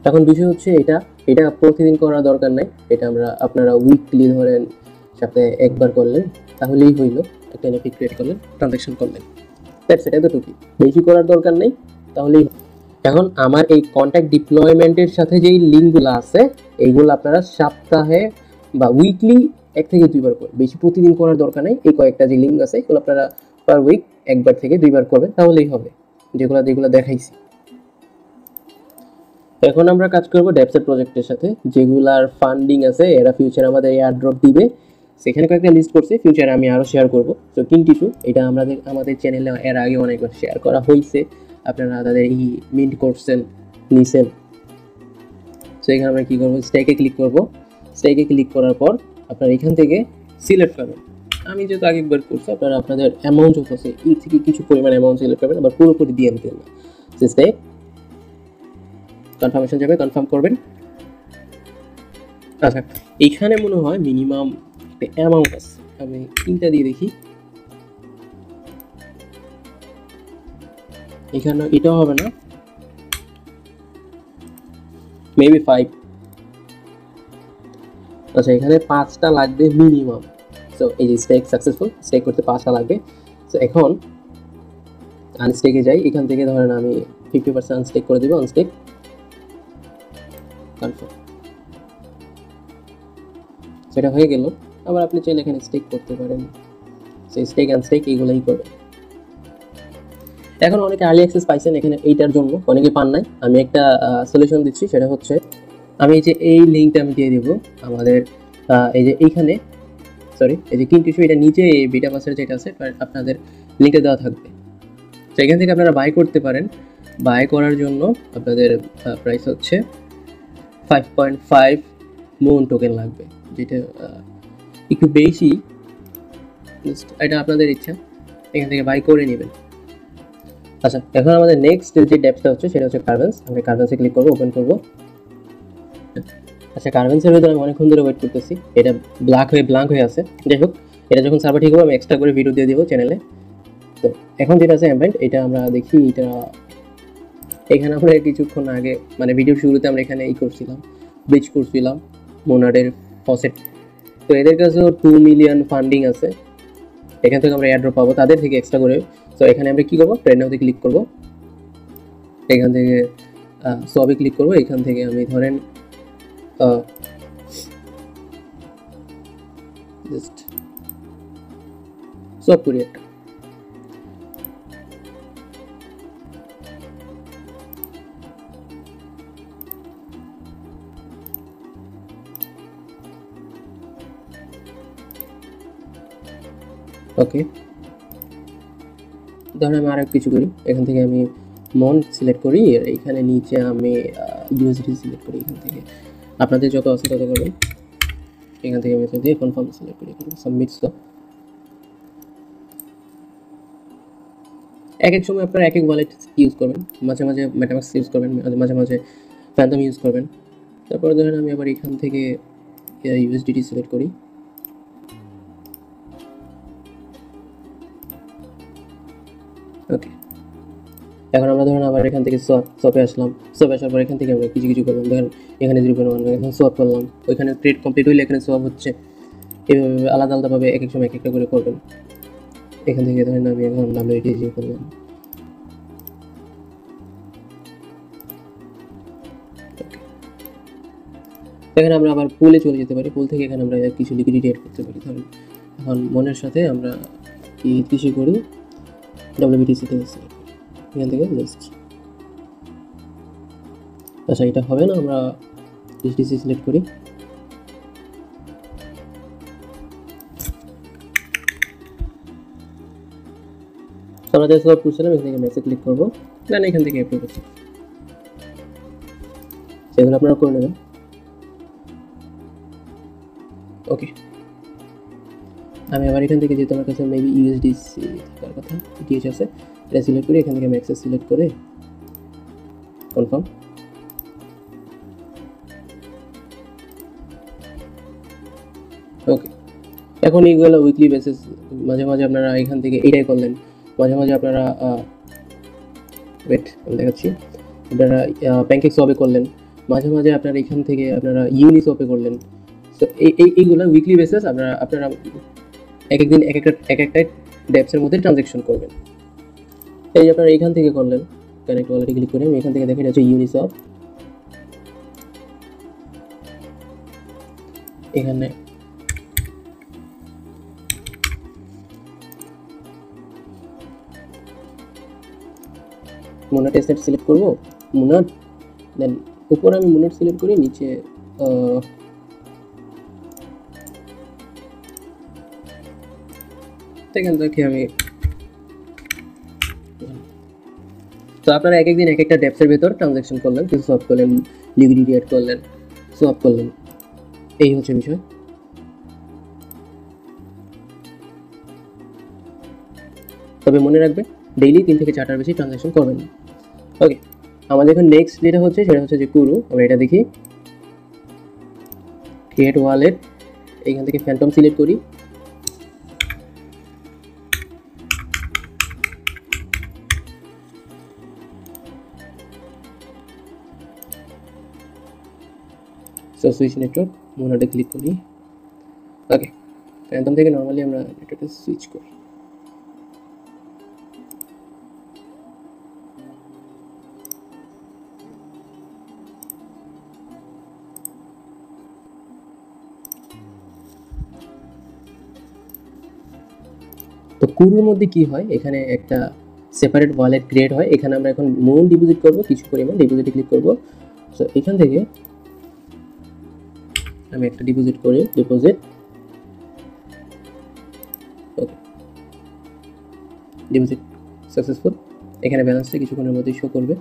এখন বিষয় হচ্ছে এটা প্রতিদিন করার দরকার নাই। এটা আপনারা উইকলি ধরেন সপ্তাহে একবার করলেন তাহলেই হইল। একটা এনএফটি ক্রিয়েট করলেন, ট্রানজাকশন করলেন, দ্যাটস ইট, এতটুকুই, বেশি করার দরকার নেই, তাহলেই। এখন আমার এই কন্ট্যাক্ট ডিপ্লয়মেন্টের সাথে যেই লিঙ্কগুলো আছে এইগুলো আপনারা সপ্তাহে বা উইকলি 1 থেকে 2 বার করবেন, বেশি প্রতিদিন করার দরকার নেই। এই কয়েকটা যে লিঙ্ক আছে এগুলো আপনারা পার উইক 1 থেকে 2 বার করবেন, তাহলেই হবে, যেগুলো দেখাইছি। এখন আমরা কাজ করব ডেপসেট প্রজেক্টের সাথে, যেগুলার ফান্ডিং আছে এরা ফিউচার আমাদের এয়ারড্রপ দিবে। সেখানে কয়েকটা লিস্ট করছি, ফিউচারে আমি আরও শেয়ার করব। তো কিনটিসু এটা আমাদের চ্যানেলে এর আগে অনেকবার শেয়ার করা হয়েছে, আপনারা তাদের এই মিন্ট করছেন, নিছেন। তো এখানে আমরা কী করবো, স্টেকে ক্লিক করব। স্টেকে ক্লিক করার পর আপনারা এখান থেকে সিলেক্ট করবেন। আমি যেহেতু আগে একবার করছি, আপনারা আপনাদের অ্যামাউন্ট যত আছে এই থেকে কিছু পরিমাণ অ্যামাউন্ট সিলেক্ট করবেন, আবার পুরোপুরি দিয়ে দিতেন না। স্টেক কনফার্মেশন যাবে, কনফার্ম করবেন। আচ্ছা, এইখানে মনে হয় মিনিমাম একটা অ্যামাউন্ট আছে, আমি 3টা দিয়ে দেখি। এখানে এটাও হবে না, মেবি 5। আচ্ছা, এখানে 5টা লাগবে মিনিমাম। সো এই যে স্টেক সাকসেসফুল, স্টেক করতে 5টা লাগবে। সো এখন আনস্টেকে যাই, এখান থেকে ধরেন আমি 50% আনস্টেক করে দেবো, আনস্টেক কনফার্ম, সেটা হয়ে গেল। আবার আপনি চাইলে এখানে স্টেক করতে পারেন, সেই স্টেক আনস্টেক এইগুলোই করবেন। এখন অনেকে আর্লি অ্যাক্সেস পাইছেন এখানে, এইটার জন্য অনেকে পান নাই। আমি একটা সলিউশন দিচ্ছি, সেটা হচ্ছে আমি যে এই লিঙ্কটা আমি দিয়ে দেবো আমাদের এই যে এইখানে, সরি এই যে কিনটিসু, এটা নিচে এই বিটা পাসের যেটা আছে আপনাদের লিঙ্কে দেওয়া থাকবে। তো এখান থেকে আপনারা বাই করতে পারেন। বাই করার জন্য আপনাদের প্রাইস হচ্ছে 5.5 মুন টোকেন লাগবে, যেটা একটু বেশি, এটা আপনাদের ইচ্ছা, এখান থেকে বাই করে নেবেন। আচ্ছা, এখন আমাদের নেক্সট যে ডেপসটা হচ্ছে সেটা হচ্ছে কার্ভেন্স। আমরা কার্ভেন্সে ক্লিক করবো, ওপেন করবো। আচ্ছা, কার্ভেন্সের ভিতরে আমি অনেকক্ষণ ধরে ওয়েট করতেছি, এটা ব্ল্যাঙ্ক হয়ে আছে। যাই হোক, এটা যখন সার্ভার ঠিক হবে আমি এক্সট্রা করে ভিডিও দিয়ে দেবো চ্যানেলে। তো এখন যেটা আছে অ্যাম্বাইন্ট, এটা আমরা দেখি। এটা এখানে আমরা কিছুক্ষণ আগে মানে ভিডিওর শুরুতে আমরা এখানে করছিলাম, ব্রিজ করছিলাম মোনাডের ফসেট। তো এদের কাছেও 2 মিলিয়ন ফান্ডিং আছে, এখান থেকে আমরা এয়ারড্রপ পাবো তাদের থেকে এক্সট্রা করে। তো এখানে আমরা কী করবো, ট্রেড নাওতে ক্লিক করবো, এখান থেকে সবে ক্লিক করবো। এখান থেকে আমি ধরেন জাস্ট সব করি একটা। ওকে, ধরেন আমি আর কিছু করি, এখান থেকে আমি মন সিলেক্ট করি, এইখানে নিচে আমি ইউএসডি সিলেক্ট করি। এখান থেকে আপনাদের যত আছে তত করবেন। এখান থেকে আমি দিয়ে কনফার্ম সিলেক্ট করি, সাবমিট। এক এক সময় আপনারা এক এক ওয়ালেট ইউজ করবেন, মাঝে মাঝে মেটামাস্ক ইউজ করবেন, মাঝে মাঝে ফ্যান্টম ইউজ করবেন। তারপরে ধরেন আমি আবার এখান থেকে ইউএসডিটি সিলেক্ট করি। ওকে, এখন আমরা ধরেন আবার এখান থেকে শপে আসলাম, শপে আসার পর এখান থেকে আমরা কিছু করলাম। ধরেন এখানে 0.1 এখানে সোয়াপ করলাম, ওইখানে ট্রেড কমপ্লিট হইলে এখানে সোয়াপ হচ্ছে। এভাবে আলাদা আলাদাভাবে এক এক সময় এক একটা করে করবেন। এখান থেকে ধরেন আমি এখন WTG করলাম। এখানে আমরা আবার পুলে চলে যেতে পারি, পুল থেকে এখানে আমরা কিছু লিকুইডিটি এড করতে পারি। ধরুন এখন মনের সাথে আমরা কিছু করি, WBTCতে এখান থেকে জাস্ট। আচ্ছা, এটা হবে না, আমরা HTC সিলেক্ট করি। আমরা যে সব করছিলাম এখান থেকে মেসেজ ক্লিক করবো, দেন এখান থেকে অ্যাপ্রুভ করছি, সেগুলো আপনারা করে নেবেন। ওকে, আমি আবার এখান থেকে যেহেতু আমার কাছে মেবি ইউএসডিসি থাকার কথা, ইটিএইচ আছে, এটা সিলেক্ট করে এখান থেকে আমি অ্যাক্সেস সিলেক্ট করে কনফার্ম। ওকে, এখন এইগুলো উইকলি বেসিস, মাঝে মাঝে আপনারা এখান থেকে এটাই করলেন, মাঝে মাঝে আপনারা ওয়েট আমি দেখাচ্ছি, আপনারা প্যানকেক সবে করলেন, মাঝে মাঝে আপনারা এখান থেকে আপনারা ইউনিসপে করলেন। সো এইগুলো উইকলি বেসিস আপনারা এক একদিন এক একটা ডেপসের মধ্যে ট্রানজ্যাকশন করবেন। এই যে আপনারা এখান থেকে করলেন, কানেক্ট ওয়ালেটে ক্লিক করে আমি এখান থেকে দেখেন এটা হচ্ছে ইউনিসপ। এখানে মোনা টেস্টনেট সিলেক্ট করব, মোনা, দেন উপরে আমি মোনাট সিলেক্ট করি, নিচে এখান থেকে আমি, তো আপনারা এক একদিন এক একটা ডেপসের ভেতর ট্রানজ্যাকশন করলেন, কিছু সলভ করলেন, লিকুইডিটি অ্যাড করলেন, সলভ করলেন, এই হচ্ছে বিষয়। তবে মনে রাখবেন ডেইলি 3 থেকে 4টার বেশি ট্রানজ্যাকশন করবেন না। ওকে, আমাদের এখন নেক্সট যেটা হচ্ছে সেটা হচ্ছে যে কুরু। আমরা এটা দেখি, ক্রিয়েট ওয়ালেট, এইখান থেকে ফ্যান্টম সিলেক্ট করি, সো সুইচ নেটওয়ার্ক, মোনাটে ক্লিক করি। ওকে, ফ্যান্টম থেকে নর্মালি আমরা নেটওয়ার্কে সুইচ করি। তো কুরুর মধ্যে কি হয়, এখানে একটা সেপারেট ওয়ালেট ক্রিয়েট হয়, এখানে আমরা এখন মুন ডিপোজিট করব, কিছু পরিমাণ ডিপোজিটে ক্লিক করব। সো এখান থেকে আমি একটা ডিপোজিট করি, ডিপোজিট। ওকে, ডিপোজিট সাকসেসফুল। এখানে ব্যালেন্সটা কিছুক্ষণের মধ্যেই শো করবে,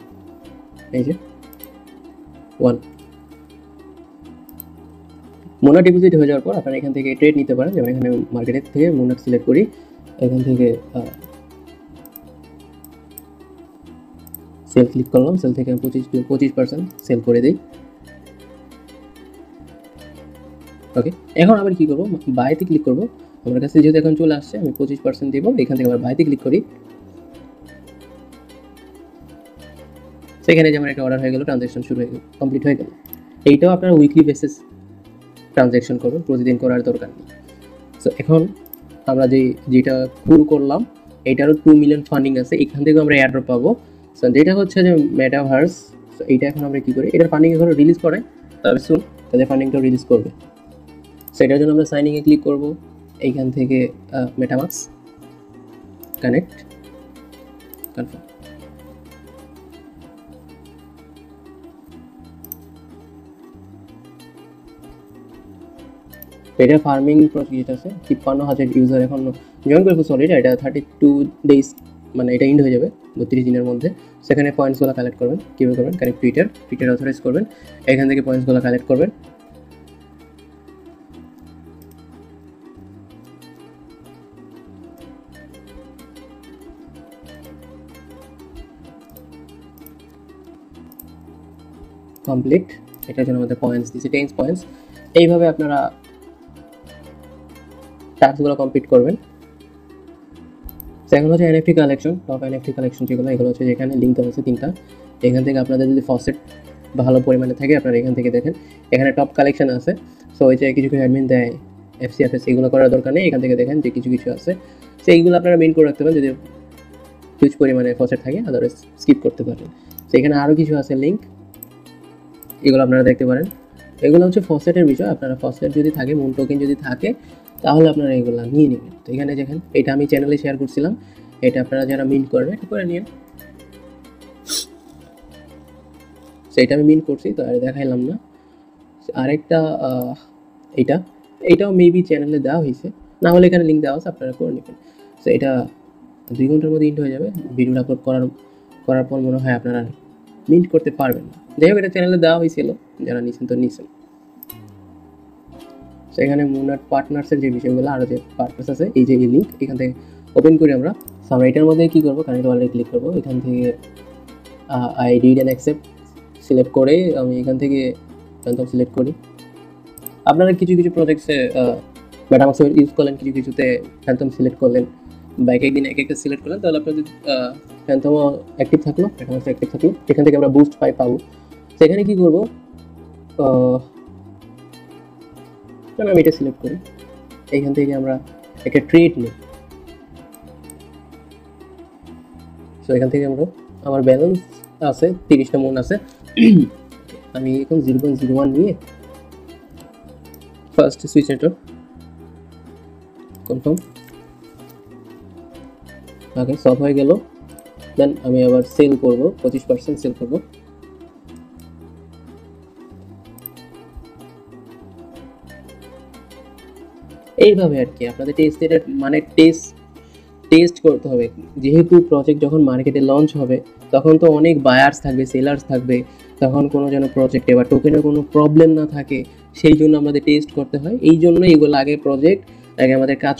এই যে 1 মোনা ডিপোজিট হয়ে যাওয়ার পর আপনারা এখান থেকে ট্রেড নিতে পারেন। যেমন এখানে মার্কেটের থেকে মোনাট সিলেক্ট করি, এখান থেকে সেল ক্লিক করলাম, সেল থেকে আমি 25% সেল করে দিই। ওকে, এখন আবার কি করব, বাইতে ক্লিক করব। আমার কাছে যেহেতু এখন চলে আসছে, আমি 25% দিব, এখান থেকে আবার বাইতে ক্লিক করি। সেখানে যে আমার একটা অর্ডার হয়ে গেল, ট্রানজ্যাকশন শুরু হয়ে গেল, কমপ্লিট হয়ে গেল। এইটাও আপনারা উইকলি বেসিস ট্রানজ্যাকশন করবেন, প্রতিদিন করার দরকার নেই। সো এখন আমরা যেটা শুরু করলাম, এটারও 2 মিলিয়ন ফান্ডিং আছে, এখান থেকেও আমরা এয়ারড্রপ পাবো। সো যেটা হচ্ছে যে মেটাভার্স, সো এইটা এখন আমরা কি করি, এটার ফান্ডিং এখনো রিলিজ করে, তবে শুন তাদের ফান্ডিংটাও রিলিজ করবে। সো এটার জন্য আমরা সাইনিংয়ে ক্লিক করব, এইখান থেকে মেটামাক্স কানেক্ট, কনফার্ম। এটা ফার্মিং প্রসিডিউর আছে, 53,000 ইউজার এখন জয়েন করে ফেলছে অলরেডি। এটা 32 ডেজ, মানে এটা ইন্ড হয়ে যাবে 32 দিনের মধ্যে। সেখানে পয়েন্টসগুলো কালেক্ট করবেন, কীভাবে করবেন, কানেক্ট টুইটার অথরাইজ করবেন, এখান থেকে পয়েন্টসগুলো কালেক্ট করবেন। কমপ্লিট, এটার জন্য আমাদের পয়েন্টস দিচ্ছে 10 পয়েন্টস। এইভাবে আপনারা টাস্কগুলো কমপ্লিট করবেন। এখন হচ্ছে NFT collection, top NFT collection যেগুলো, এগুলো হচ্ছে যেখানে লিঙ্ক দেওয়া আছে 3টা। এখান থেকে আপনাদের যদি ফসেট ভালো পরিমাণে থাকে আপনারা এখান থেকে দেখেন, এখানে টপ কালেকশন আছে। সো ওই যে কিছু কিছু অ্যাডমিন দেয়, এফসিএফএস, এগুলো করার দরকার নেই, এখান থেকে দেখেন যে কিছু কিছু আছে। সো এইগুলো আপনারা মেইন করে রাখতে পারেন, যদি হিউজ পরিমাণে ফসেট থাকে, আদারওয়াইজ স্কিপ করতে পারেন। তো এখানে আরও কিছু আছে লিঙ্ক, এগুলো আপনারা দেখতে পারেন। এগুলো হচ্ছে ফসেটের বিষয়, আপনারা ফসেট যদি থাকে, মুন টোকেন যদি থাকে, তাহলে আপনারা এগুলো নিয়ে নেবেন। তো এখানে দেখেন, এটা আমি চ্যানেলে শেয়ার করছিলাম, এটা আপনারা যারা মিন্ট করবেন এটা করে নিন। সেটা আমি মিন্ট করছি, তো আর দেখাইলাম না। আরেকটা এইটাও মেবি চ্যানেলে দেওয়া হয়েছে, না হলে এখানে লিঙ্ক দেওয়া আছে, আপনারা করে নেবেন। সো এটা 2 ঘন্টার মধ্যে ইন্ট হয়ে যাবে। ভিডিওটা আপলোড করার পর মনে হয় আপনারা মিন্ট করতে পারবেন না। যাই হোক, এটা চ্যানেলে দেওয়া হয়েছিল, যারা নিয়েছেন তো নিয়েছেন। তো এখানে মুনার পার্টনার্সের যে বিষয়গুলো আরও যে পার্টনার্স আছে এই যে এই লিঙ্ক এখান থেকে ওপেন করি আমরা। সো আমরা এটার মধ্যে কী করবো, কানেক্ট ওয়ালেটে ক্লিক করবো। এখান থেকে I read and accept select করে আমি এখান থেকে ফ্যান্টম সিলেক্ট করি। আপনারা কিছু কিছু প্রজেক্টসে মেটামাস্ক ইউজ করলেন, কিছু কিছুতে ফ্যান্টম সিলেক্ট করলেন, বা এক একদিন এক একটা সিলেক্ট করলেন, তাহলে আপনাদের ফ্যান্টমও অ্যাক্টিভ থাকলো, মেটামাস্ক অ্যাক্টিভ থাকলো, এখান থেকে আমরা বুস্ট পাবো। সেখানে কী করবো, আমি এটা সিলেক্ট করি, এইখান থেকে আমরা একটা ট্রেড নিই। সো এখান থেকে আমরা আমার ব্যালেন্স আছে 30টা মুন আছে। আমি এখন 0.01 নিয়ে ফার্স্ট সুইচ নেটওয়ার্ক কনফার্ম, ওকে সব হয়ে গেল। দেন আমি আবার সেল করব, 25% সেল করব। এইভাবে আর কি আপনাদের টেস্টের মানে টেস্ট করতে হবে। যেহেতু প্রজেক্ট যখন মার্কেটে লঞ্চ হবে তখন তো অনেক বায়ার্স থাকবে, সেলার্স থাকবে, তখন কোনো যেন প্রজেক্টে বা টোকেনের কোনো প্রবলেম না থাকে, সেই জন্য আমাদের টেস্ট করতে হয়। এই জন্য এগুলো আগে আগে আমাদের কাজ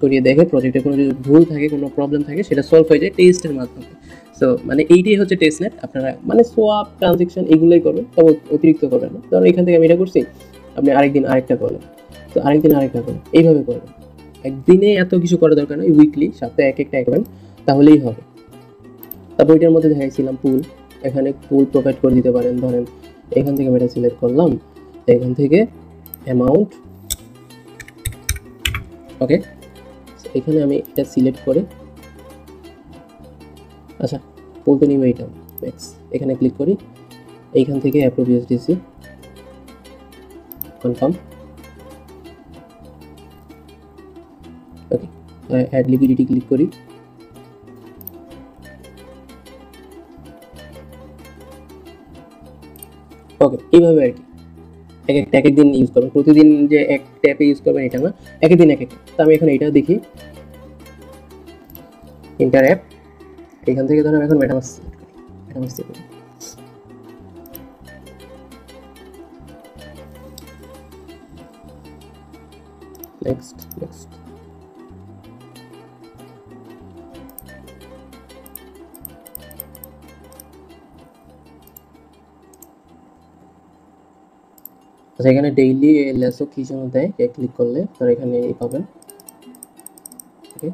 করিয়ে দেখে প্রজেক্টে কোনো যদি ভুল থাকে, কোনো প্রবলেম থাকে, সেটা সলভ হয়ে যায় টেস্টের মাধ্যমে। সো মানে এইটাই হচ্ছে টেস্টনেট। আপনারা মানে সোয়াপ ট্রানজেকশন এগুলোই করবেন, তবে অতিরিক্ত করবেন না। ধরুন এখান থেকে আমি এটা করছি, আপনি আরেকদিন আরেকটা করলেন, তো আরেকদিন আরেকটা করবেন, এইভাবে করবেন। একদিনে এত কিছু করার দরকার নেই, উইকলি সপ্তাহে এক একটা করবেন, তাহলেই হবে। তারপর এটার মধ্যে দেখাইছিলাম পুল, এখানে পুল প্রোভাইড করে দিতে পারেন। ধরেন এখান থেকে আমি এটা সিলেক্ট করলাম, এখান থেকে অ্যামাউন্ট, ওকে এখানে আমি এটা সিলেক্ট করে, আচ্ছা পুল তো নিব এটা ম্যাক্স, এখানে ক্লিক করি, এইখান থেকে approve USDC confirm, okay add liquidity click করি। ওকে এইভাবে আর কি এক একদিন ইউজ করবেন, প্রতিদিন যে এক ট্যাপে ইউজ করবেন এটা না, এক একদিন এক একটা। তো আমি এখন এটা দেখি ইন্টার অ্যাপ, এখান থেকে ধরুন এখন মেটামাস্ক করি, নেক্সট আচ্ছা এখানে ডেইলি লেসো কি জন্য দেয়, ক্লিক করলে তার এখানে এই পাবেন। ওকে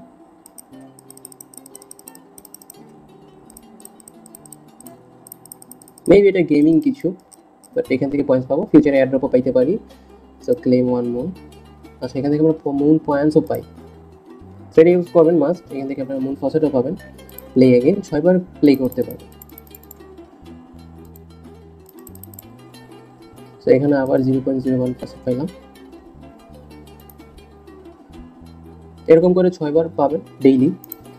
মেবি এটা গেমিং কিছু, বাট এখান থেকে পয়েন্টস পাবো, ফিউচারে এয়ারড্রপও পাইতে পারি। সো ক্লেম 1 মুন, আচ্ছা এখান থেকে আমরা মুন পয়েন্টসও পাই, সেটা ইউজ করবেন মাস্ট। এখান থেকে আপনারা মুন ফসেটও পাবেন, প্লে এগেইন 6 বার প্লে করতে পারবেন। সো এখানে আবার 0.01% পাইলাম, এরকম করে 6 বার পাবেন ডেইলি।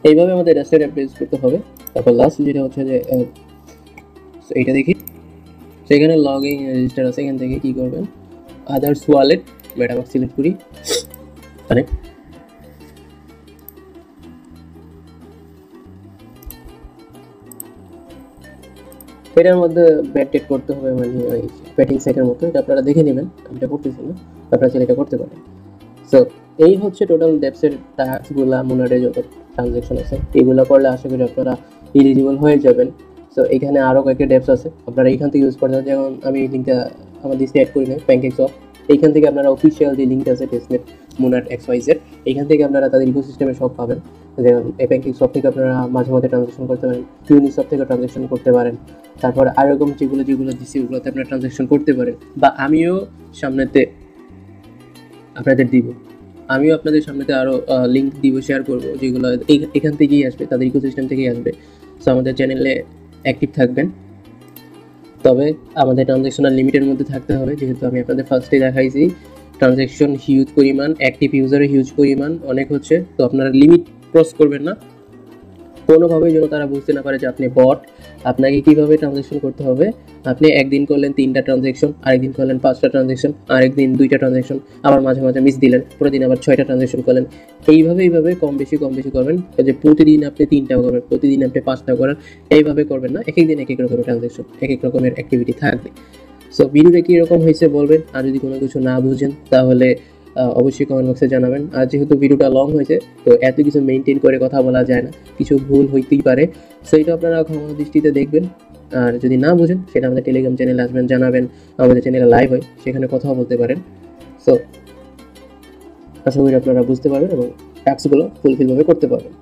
এইভাবে আমাদের রেস্টের অ্যাপ ইউজ করতে হবে। তারপর লাস্ট যেটা হচ্ছে যে এইটা দেখি, সেখানে লগ ইন রেজিস্টার আছে, এখান থেকে কি করবেন, আদার্স ওয়ালেট মেটামাস্ক সিলেক্ট করি, কানেক্ট, এটার মধ্যে ব্যাটেড করতে হবে, মানে ওই ব্যাটিং সাইটের মতো, এটা আপনারা দেখে নেবেন, আমি এটা করতেছি না, আপনারা চাইলে এটা করতে পারেন। সো এই হচ্ছে টোটাল ডেপসের টাস্কগুলো, মুনারে যত ট্রানজ্যাকশন আছে এইগুলো করলে আশা করি আপনারা এলিজিবল হয়ে যাবেন। সো এখানে আরও কয়েকটা ডেপস আছে, আপনারা এইখান থেকে ইউজ করতে হবে। যেমন আমি এই লিঙ্কটা আমার লিস্টে অ্যাড করি না, প্যানকেকসফট, এইখান থেকে আপনারা অফিসিয়াল যে লিঙ্কটা আছে টেস্টনেট মুনার XYZ, এইখান থেকে আপনারা তাদের ইকোসিস্টেমে সব পাবেন। যেমন এই প্যানকেকসফট থেকে আপনারা মাঝে মাঝে ট্রানজ্যাকশন করতে পারেন, ইউনিসফট থেকে ট্রানজ্যাকশন করতে পারেন, তারপর আর এরকম যেগুলো দিচ্ছি ওগুলোতে আপনারা ট্রানজ্যাকশন করতে পারেন, বা আমিও সামনেতে আপনাদের দিব, আমিও আপনাদের সামনেতে আরও লিঙ্ক দিব, শেয়ার করবো, যেগুলো এখান থেকেই আসবে, তাদের ইকোসিস্টেম থেকেই আসবে। সো আমাদের চ্যানেলে অ্যাক্টিভ থাকবেন, তবে আমাদের ট্রানজ্যাকশনাল লিমিটের মধ্যে থাকতে হবে। যেহেতু আমি আপনাদের ফার্স্টে দেখাইছি ট্রানজ্যাকশন হিউজ পরিমাণ, অ্যাক্টিভ ইউজারের হিউজ পরিমাণ অনেক হচ্ছে, তো আপনারা লিমিট ক্রস করবেন না কোনোভাবেই, যেন তারা বুঝতে না পারে যে আপনি বট। আপনাকে কীভাবে ট্রানজ্যাকশন করতে হবে, আপনি একদিন করলেন 3টা ট্রানজ্যাকশন, আরেকদিন করলেন 5টা ট্রানজ্যাকশন, আরেকদিন 2টা ট্রানজ্যাকশন, আবার মাঝে মাঝে মিস দিলেন, প্রতিদিন আবার 6টা ট্রানজ্যাকশন করলেন। এইভাবে কম বেশি করবেন, যে প্রতিদিন আপনি 3টা করবেন, প্রতিদিন আপনি 5টা করেন, এইভাবে করবেন না। এক একদিন এক এক রকমের ট্রানজ্যাকশন, এক এক রকমের অ্যাক্টিভিটি থাকবে। সো ভিডিওটা কীরকম হয়েছে বলবেন, আর যদি কোনো কিছু না বুঝেন তাহলে অবশ্যই কমেন্ট বক্সে জানাবেন। আর যেহেতু ভিডিওটা লং হয়েছে, তো এত কিছু মেনটেন করে কথা বলা যায় না, কিছু ভুল হইতেই পারে, সেইটা আপনারা ক্ষমা দৃষ্টিতে দেখবেন। আর যদি না বুঝেন সেটা আমাদের টেলিগ্রাম চ্যানেলে আসবেন, জানাবেন, আমাদের চ্যানেলে লাইভ হয়, সেখানে কথাও বলতে পারেন। সো আশা করি আপনারা বুঝতে পারবেন এবং টাস্কগুলো ফুলফিলভাবে করতে পারবেন।